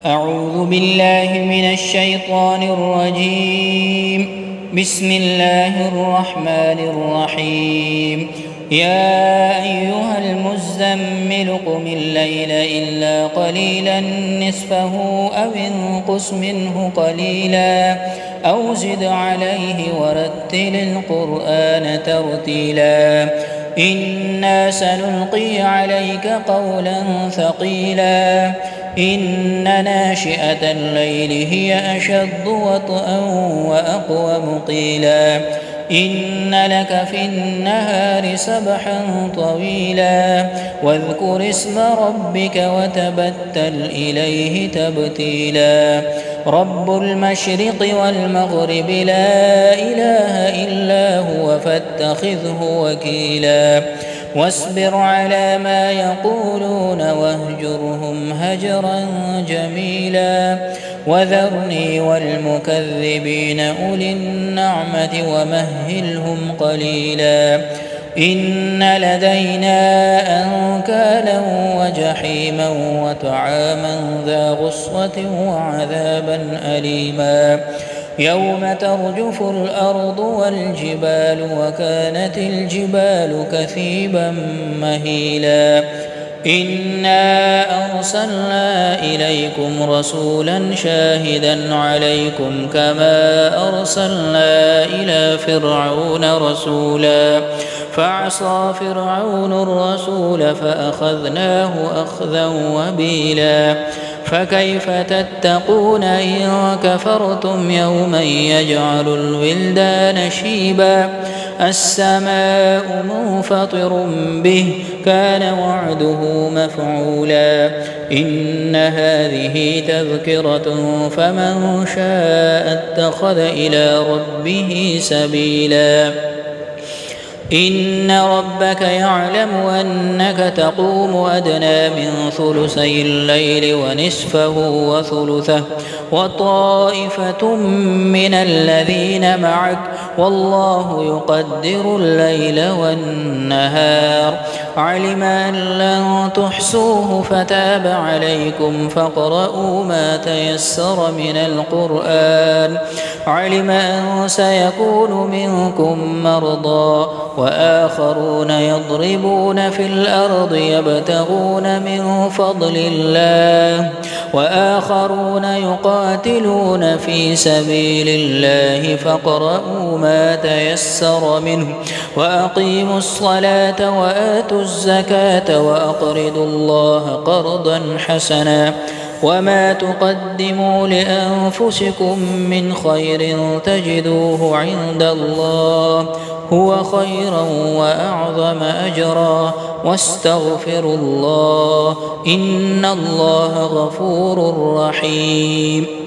أعوذ بالله من الشيطان الرجيم. بسم الله الرحمن الرحيم. يا أيها المزمل قم الليل إلا قليلا نصفه أو انقص منه قليلا أو زد عليه ورتل القرآن ترتيلا إنا سنلقي عليك قولا ثقيلا إن ناشئة الليل هي أشد وطئا وأقوم قيلا إن لك في النهار سبحا طويلا واذكر اسم ربك وتبتل إليه تبتيلا رب المشرق والمغرب لا إله إلا هو فاتخذه وكيلا واصبر على ما يقولون واهجرهم هجرا جميلا وذرني والمكذبين أولي النعمة ومهلهم قليلا إن لدينا أنكالا وجحيما وطعاما ذا غصة وعذابا أليما يوم ترجف الأرض والجبال وكانت الجبال كثيبا مهيلا إنا أرسلنا إليكم رسولا شاهدا عليكم كما أرسلنا إلى فرعون رسولا فعصى فرعون الرسول فأخذناه أخذا وبيلا فكيف تتقون إن كفرتم يوما يجعل الولدان شيبا السماء منفطر به كان وعده مفعولا إن هذه تذكرة فمن شاء اتخذ إلى ربه سبيلا إن ربك يعلم أنك تقوم أدنى من ثلثي الليل ونصفه وثلثه وطائفة من الذين معك والله يقدر الليل والنهار علم أن لن تحصوه فتاب عليكم فاقرؤوا ما تيسر من القرآن علم أن سيكون منكم مرضى وآخرون يضربون في الأرض يبتغون من فضل الله وآخرون يقاتلون في سبيل الله فاقرؤوا ما تيسر منه وأقيموا الصلاة وآتوا الزكاة وأقرضوا الله قرضا حسنا وما تقدموا لأنفسكم من خير تجدوه عند الله هو خيرا وأعظم أجرا واستغفروا الله إن الله غفور رحيم.